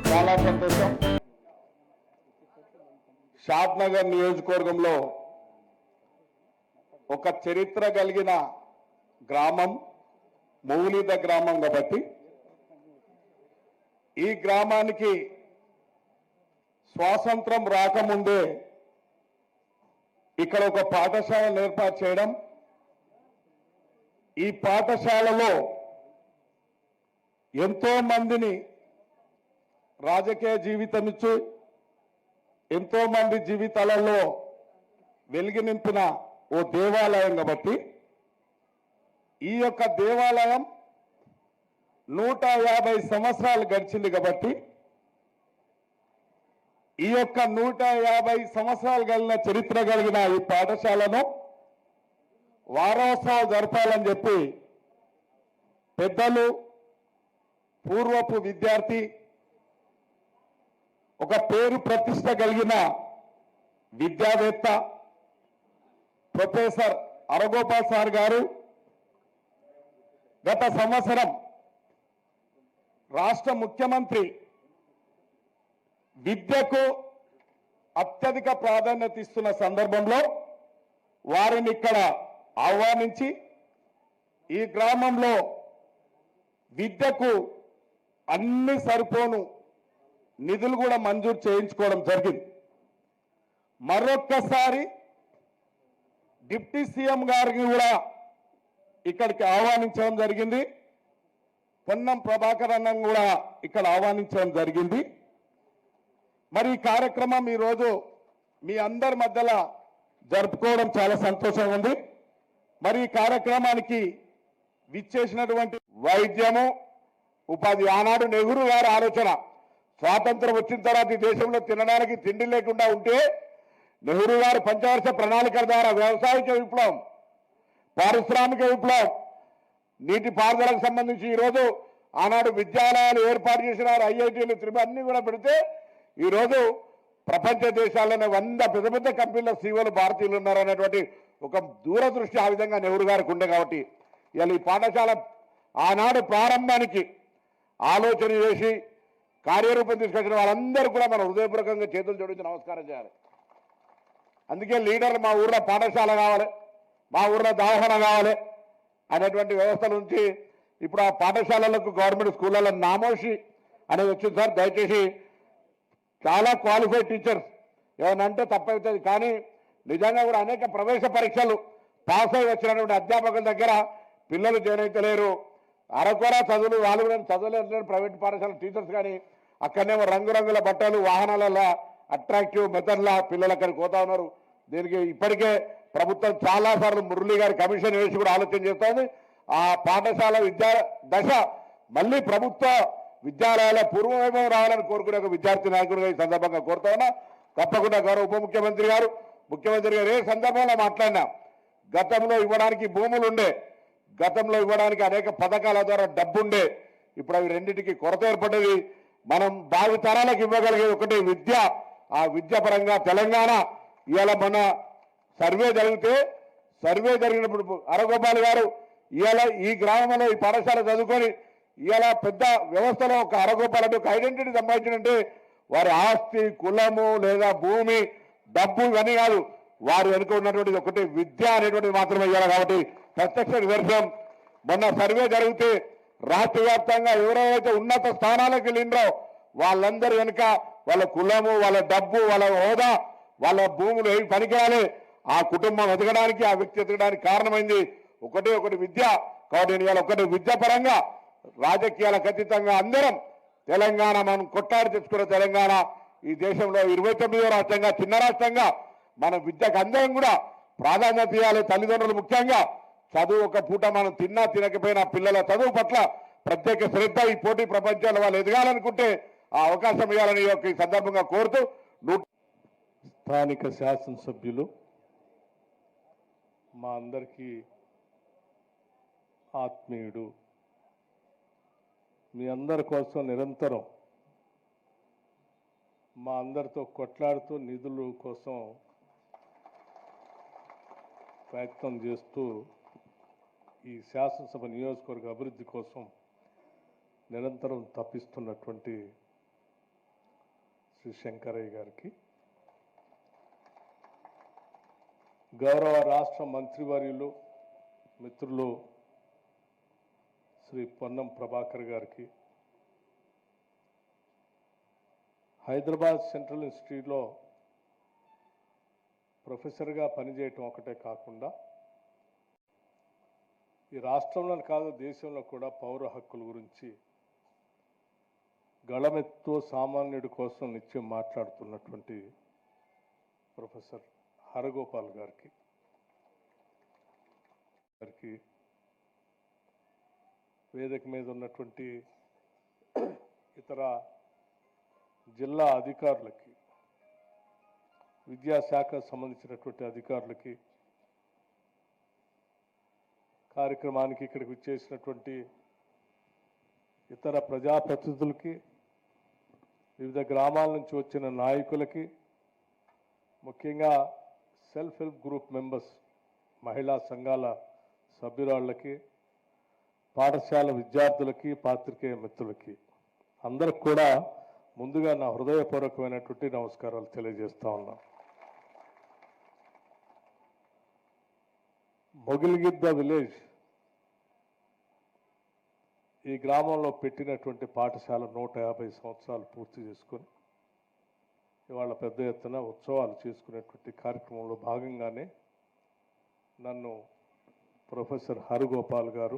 చాలా సంతోషం. షాద్నగర్ నియోజకవర్గంలో ఒక చరిత్ర కలిగిన గ్రామం మౌలిద గ్రామం కాబట్టి ఈ గ్రామానికి స్వాతంత్రం రాకముందే ఇక్కడ ఒక పాఠశాలను ఏర్పాటు చేయడం, ఈ పాఠశాలలో ఎంతో మందిని రాజకీయ జీవితం ఇచ్చి ఎంతో మంది జీవితాలలో వెలుగు నింపిన ఓ దేవాలయం కాబట్టి ఈ యొక్క దేవాలయం 150 సంవత్సరాలు గడిచింది కాబట్టి ఈ యొక్క 150 సంవత్సరాలు కలిగిన చరిత్ర కలిగిన ఈ పాఠశాలను వారోత్సవాలు జరపాలని చెప్పి పెద్దలు, పూర్వపు విద్యార్థి, ఒక పేరు ప్రతిష్ట కలిగిన విద్యావేత్త ప్రొఫెసర్ అరగోపాల్ సార్ గారు గత సంవత్సరం రాష్ట్ర ముఖ్యమంత్రి విద్యకు అత్యధిక ప్రాధాన్యత ఇస్తున్న సందర్భంలో వారిని ఇక్కడ ఆహ్వానించి ఈ గ్రామంలో విద్యకు అన్ని సరిపోను నిధులు కూడా మంజూరు చేయించుకోవడం జరిగింది. మరొక్కసారి డిప్యూటీ సీఎం గారికి కూడా ఇక్కడికి ఆహ్వానించడం జరిగింది. పొన్నం ప్రభాకర్ అన్నను కూడా ఇక్కడ ఆహ్వానించడం జరిగింది. మరి ఈ కార్యక్రమం ఈరోజు మీ అందరి మధ్యలో జరుపుకోవడం చాలా సంతోషంగా ఉంది. మరి ఈ కార్యక్రమానికి విచ్చేసినటువంటి వైద్యము ఉపాధి ఆనాడు నెహ్రూ గారి ఆలోచన, స్వాతంత్రం వచ్చిన తర్వాత ఈ దేశంలో తినడానికి తిండి లేకుండా ఉంటే నెహ్రూ గారు పంచవర్ష ప్రణాళికల ద్వారా వ్యవసాయిక విప్లవం, పారిశ్రామిక విప్లవం, నీటి పారుదలకు సంబంధించి ఈరోజు ఆనాడు విద్యాలయాలు ఏర్పాటు చేసినారు, ఐఐటీలు అన్ని కూడా పెడితే ఈరోజు ప్రపంచ దేశాల్లోనే 100 పెద్ద పెద్ద కంపెనీల సీఓలు భారతీయులు ఉన్నారు అనేటువంటి ఒక దూరదృష్టి ఆ విధంగా నెహ్రూ గారికి ఉండే కాబట్టి ఇవాళ ఈ పాఠశాల ఆనాడు ప్రారంభానికి ఆలోచన చేసి కార్యరూపం తీసుకొచ్చిన వాళ్ళందరూ కూడా మనం హృదయపూర్వకంగా చేతులు జోడించి నమస్కారం చేయాలి. అందుకే లీడర్లు మా ఊర్లో పాఠశాల కావాలి, మా ఊర్లో దవాఖాన కావాలి అనేటువంటి వ్యవస్థల నుంచి ఇప్పుడు ఆ పాఠశాలలకు గవర్నమెంట్ స్కూళ్ళలో నామోషి అనేది వచ్చింది సార్. దయచేసి చాలా క్వాలిఫైడ్ టీచర్స్ ఏమన్నా అంటే తప్పవుతుంది, కానీ నిజంగా కూడా అనేక ప్రవేశ పరీక్షలు పాస్ అయి వచ్చినటువంటి అధ్యాపకుల దగ్గర పిల్లలు జాయిన్ అయితే లేరు. అరకొర చదువులు వాళ్ళు కూడా చదవలేరు ప్రైవేట్ పాఠశాల టీచర్స్, కానీ అక్కడనేమో రంగురంగుల బట్టలు వాహనాలలో అట్రాక్టివ్ మెథడ్లా పిల్లలు అక్కడికి పోతా ఉన్నారు. దీనికి ఇప్పటికే ప్రభుత్వం చాలాసార్లు మురళీ గారి కమిషన్ వేసి కూడా ఆలోచన చేస్తోంది. ఆ పాఠశాల విద్యా దశ మళ్ళీ ప్రభుత్వ విద్యాలయాల పూర్వవైభవం రావాలని కోరుకునే ఒక విద్యార్థి నాయకుడిగా ఈ సందర్భంగా కోరుతా ఉన్నా. తప్పకుండా గౌరవ ఉప ముఖ్యమంత్రి గారు, ముఖ్యమంత్రి గారు ఏ సందర్భంలో మాట్లాడినా గతంలో ఇవ్వడానికి భూములు ఉండే, గతంలో ఇవ్వడానికి అనేక పథకాల ద్వారా డబ్బుండే, ఇప్పుడు అవి రెండింటికి కొరత ఏర్పడ్డది. మనం భావి తరాలకు ఇవ్వగలిగేది ఒకటి విద్య. ఆ విద్య పరంగా తెలంగాణ ఇవాళ మన సర్వే జరిగినప్పుడు హరగోపాల్ గారు ఇవాళ ఈ గ్రామంలో ఈ పాఠశాల చదువుకొని ఇవాళ పెద్ద వ్యవస్థలో ఒక హరగోపాల్ అంటే ఒక ఐడెంటిటీ సంపాదించినంటే వారి ఆస్తి, కులము లేదా భూమి, డబ్బు ఇవన్నీ కాదు, వారు వెనుక ఉన్నటువంటిది ఒకటి విద్య అనేటువంటిది మాత్రమే ఇవ్వాలి. కాబట్టి ప్రత్యక్ష నిదర్శనం మొన్న సర్వే జరిగితే రాష్ట్ర వ్యాప్తంగా ఎవరైతే ఉన్నత స్థానాలకు వెళ్ళిండ్రో వాళ్ళందరూ వెనుక వాళ్ళ కులము, వాళ్ళ డబ్బు, వాళ్ళ హోదా, వాళ్ళ భూములు ఏవి పనికిరాలే ఆ కుటుంబం ఎదగడానికి, ఆ వ్యక్తి ఎదగడానికి కారణమైంది ఒకటి విద్య. కాబట్టి నేను ఇవాళ ఒకటి విద్య పరంగా రాజకీయాలకు అతీతంగా అందరం తెలంగాణ మనం కొట్టాడి తెచ్చుకున్న తెలంగాణ ఈ దేశంలో 29వ రాష్ట్రంగా, చిన్న రాష్ట్రంగా మన విద్యకు అందరం కూడా ప్రాధాన్యత ఇవ్వాలి. తల్లిదండ్రులు ముఖ్యంగా చదువు ఒక పూట మనం తిన్నా తినకపోయినా పిల్లల చదువు పట్ల ప్రత్యేక శ్రద్ధ, ఈ పోటీ ప్రపంచంలో వాళ్ళు ఎదగాలనుకుంటే ఆ అవకాశం ఇవ్వాలని ఈ సందర్భంగా కోరుతూ స్థానిక శాసనసభ్యులు మా అందరికీ ఆత్మీయుడు, మీ అందరి కోసం నిరంతరం మా అందరితో కొట్లాడుతూ నిధుల కోసం ప్రయత్నం చేస్తూ ఈ శాసనసభ నియోజకవర్గ అభివృద్ధి కోసం నిరంతరం తప్పిస్తున్నటువంటి శ్రీ శంకరయ్య గారికి, గౌరవ రాష్ట్ర మంత్రివర్యులు మిత్రులు శ్రీ పొన్నం ప్రభాకర్ గారికి, హైదరాబాద్ సెంట్రల్ ఇన్స్టిట్యూట్లో ప్రొఫెసర్గా పనిచేయటం ఒకటే కాకుండా ఈ రాష్ట్రంలో కాదు దేశంలో కూడా పౌర హక్కుల గురించి గళమెత్తు సామాన్యుడి కోసం నిత్యం మాట్లాడుతున్నటువంటి ప్రొఫెసర్ హరగోపాల్ గారికి వేదిక మీద ఉన్నటువంటి ఇతర జిల్లా అధికారులకి, విద్యాశాఖకు సంబంధించినటువంటి అధికారులకి, కార్యక్రమానికి ఇక్కడికి వచ్చేసినటువంటి ఇతర ప్రజాప్రతినిధులకి, వివిధ గ్రామాల నుంచి వచ్చిన నాయకులకి, ముఖ్యంగా సెల్ఫ్ హెల్ప్ గ్రూప్ మెంబర్స్, మహిళా సంఘాల సభ్యురాళ్ళకి, పాఠశాల విద్యార్థులకి, పాత్రికేయ మిత్రులకి అందరికి కూడా ముందుగా నా హృదయపూర్వకమైనటువంటి నమస్కారాలు తెలియజేస్తా ఉన్నాను. మొగిలిగిద్ద విలేజ్ ఈ గ్రామంలో పెట్టినటువంటి పాఠశాల 150 సంవత్సరాలు పూర్తి చేసుకొని ఇవాళ పెద్ద ఎత్తున ఉత్సవాలు చేసుకునేటువంటి కార్యక్రమంలో భాగంగానే నన్ను ప్రొఫెసర్ హరగోపాల్ గారు,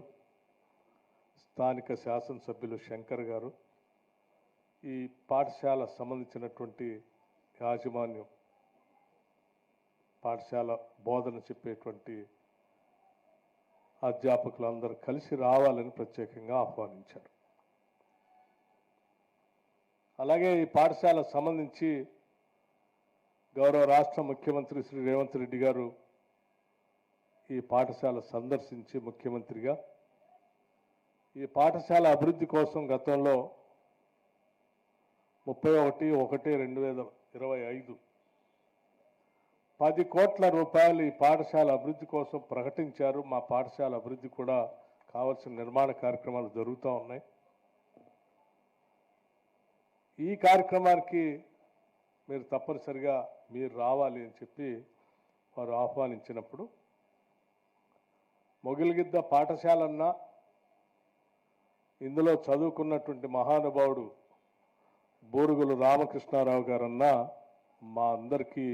స్థానిక శాసనసభ్యులు శంకర్ గారు, ఈ పాఠశాల సంబంధించినటువంటి యాజమాన్యం, పాఠశాల బోధన చెప్పేటువంటి అధ్యాపకులందరూ కలిసి రావాలని ప్రత్యేకంగా ఆహ్వానించారు. అలాగే ఈ పాఠశాల సంబంధించి గౌరవ రాష్ట్ర ముఖ్యమంత్రి శ్రీ రేవంత్ రెడ్డి గారు ఈ పాఠశాల సందర్శించి ముఖ్యమంత్రిగా ఈ పాఠశాల అభివృద్ధి కోసం గతంలో 31/1/2025 10 కోట్ల రూపాయలు ఈ పాఠశాల అభివృద్ధి కోసం ప్రకటించారు. మా పాఠశాల అభివృద్ధి కూడా కావాల్సిన నిర్మాణ కార్యక్రమాలు జరుగుతూ ఉన్నాయి. ఈ కార్యక్రమానికి మీరు తప్పనిసరిగా మీరు రావాలి అని చెప్పి వారు ఆహ్వానించినప్పుడు మొగిలిగిద్ద పాఠశాలన్నా ఇందులో చదువుకున్నటువంటి మహానుభావుడు బూరుగుల రామకృష్ణారావు గారన్నా మా అందరికీ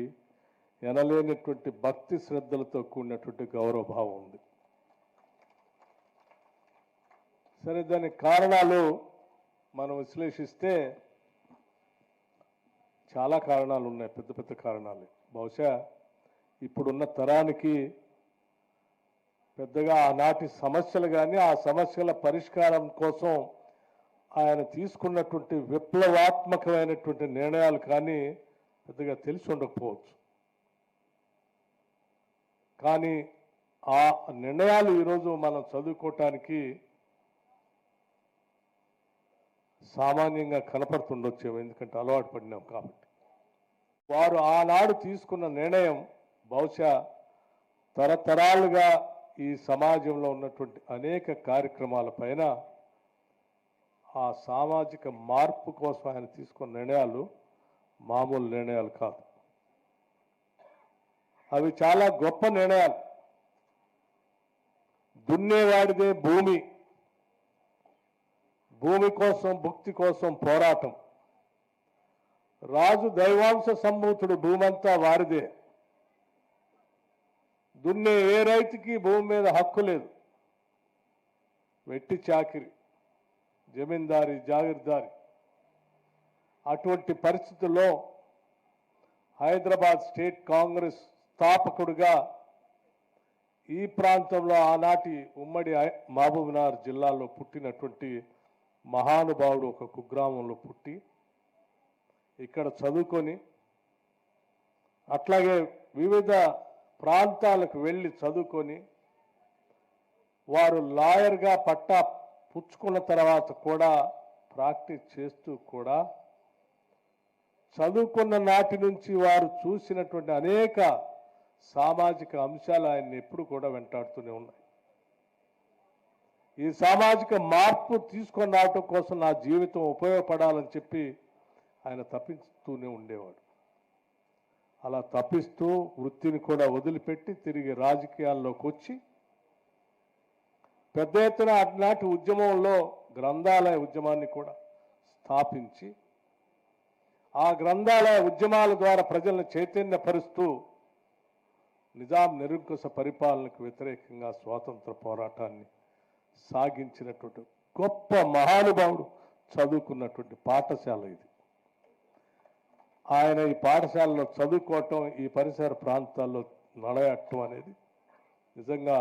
ఎనలేనటువంటి భక్తి శ్రద్ధలతో కూడినటువంటి గౌరవభావం ఉంది. సరే, దానికి కారణాలు మనం విశ్లేషిస్తే చాలా కారణాలు ఉన్నాయి, పెద్ద పెద్ద కారణాలు. బహుశా ఇప్పుడున్న తరానికి పెద్దగా ఆనాటి సమస్యలు కానీ ఆ సమస్యల పరిష్కారం కోసం ఆయన తీసుకున్నటువంటి విప్లవాత్మకమైనటువంటి నిర్ణయాలు కానీ పెద్దగా తెలిసి ఉండకపోవచ్చు. కానీ ఆ నిర్ణయాలు ఈరోజు మనం చదువుకోవటానికి సామాన్యంగా కనపడుతుండొచ్చేమో, ఎందుకంటే అలవాటు పడినాం కాబట్టి. వారు ఆనాడు తీసుకున్న నిర్ణయం బహుశా తరతరాలుగా ఈ సమాజంలో ఉన్నటువంటి అనేక కార్యక్రమాల పైన ఆ సామాజిక మార్పు కోసం ఆయన తీసుకున్న నిర్ణయాలు మామూలు నిర్ణయాలు కాదు. అవి చాలా గొప్ప నిర్ణయాలు. దున్నేవాడిదే భూమి, భూమి కోసం భుక్తి కోసం పోరాటం, రాజు దైవాంశ సంభూతుడు, భూమంతా వారిదే, దున్నే ఏ రైతుకి భూమి మీద హక్కు లేదు, వెట్టి చాకిరి, జమీందారి, జాగీర్దారి. అటువంటి పరిస్థితుల్లో హైదరాబాద్ స్టేట్ కాంగ్రెస్ స్థాపకుడుగా ఈ ప్రాంతంలో ఆనాటి ఉమ్మడి మహబూబ్నగర్ జిల్లాలో పుట్టినటువంటి మహానుభావుడు ఒక కుగ్రామంలో పుట్టి ఇక్కడ చదువుకొని అట్లాగే వివిధ ప్రాంతాలకు వెళ్ళి చదువుకొని వారు లాయర్గా పట్టా పుచ్చుకున్న తర్వాత కూడా ప్రాక్టీస్ చేస్తూ కూడా చదువుకున్న నాటి నుంచి వారు చూసినటువంటి అనేక సామాజిక అంశాలు ఆయన్ని ఎప్పుడు కూడా వెంటాడుతూనే ఉన్నాయి. ఈ సామాజిక మార్పు తీసుకొని రావటం కోసం నా జీవితం ఉపయోగపడాలని చెప్పి ఆయన తప్పిస్తూనే ఉండేవాడు. అలా తప్పిస్తూ వృత్తిని కూడా వదిలిపెట్టి తిరిగి రాజకీయాల్లోకి వచ్చి పెద్ద ఎత్తున అట్లాంటి ఉద్యమంలో గ్రంథాలయ ఉద్యమాన్ని కూడా స్థాపించి ఆ గ్రంథాలయ ఉద్యమాల ద్వారా ప్రజలను చైతన్యపరుస్తూ నిజాం నిరంకుశ పరిపాలనకు వ్యతిరేకంగా స్వాతంత్ర పోరాటాన్ని సాగించినటువంటి గొప్ప మహానుభావుడు చదువుకున్నటువంటి పాఠశాల ఇది. ఆయన ఈ పాఠశాలలో చదువుకోవటం, ఈ పరిసర ప్రాంతాల్లో నడయటం అనేది నిజంగా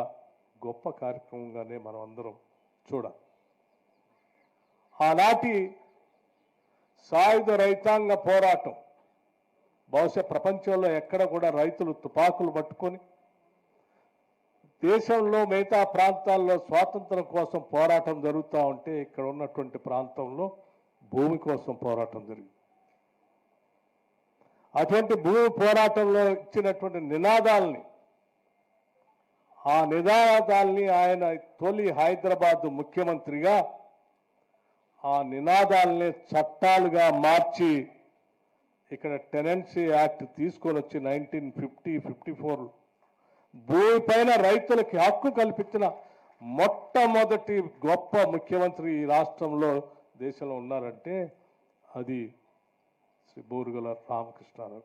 గొప్ప కార్యక్రమంగానే మనం అందరం చూడాలి. ఆనాటి సాయుధ రైతాంగ పోరాటం బహుశా ప్రపంచంలో ఎక్కడ కూడా రైతులు తుపాకులు పట్టుకొని దేశంలో మిగతా ప్రాంతాల్లో స్వాతంత్రం కోసం పోరాటం జరుగుతూ ఉంటే ఇక్కడ ఉన్నటువంటి ప్రాంతంలో భూమి కోసం పోరాటం జరిగింది. అటువంటి భూమి పోరాటంలో ఇచ్చినటువంటి నినాదాలని, ఆ నినాదాల్ని ఆయన తొలి హైదరాబాద్ ముఖ్యమంత్రిగా ఆ నినాదాలని చట్టాలుగా మార్చి ఇక్కడ టెనెన్సీ యాక్ట్ తీసుకొని వచ్చి 1954 భూమి పైన రైతులకి హక్కు కల్పించిన మొట్టమొదటి గొప్ప ముఖ్యమంత్రి ఈ రాష్ట్రంలో దేశంలో ఉన్నారంటే అది శ్రీ బూరుగుల రామకృష్ణారావు.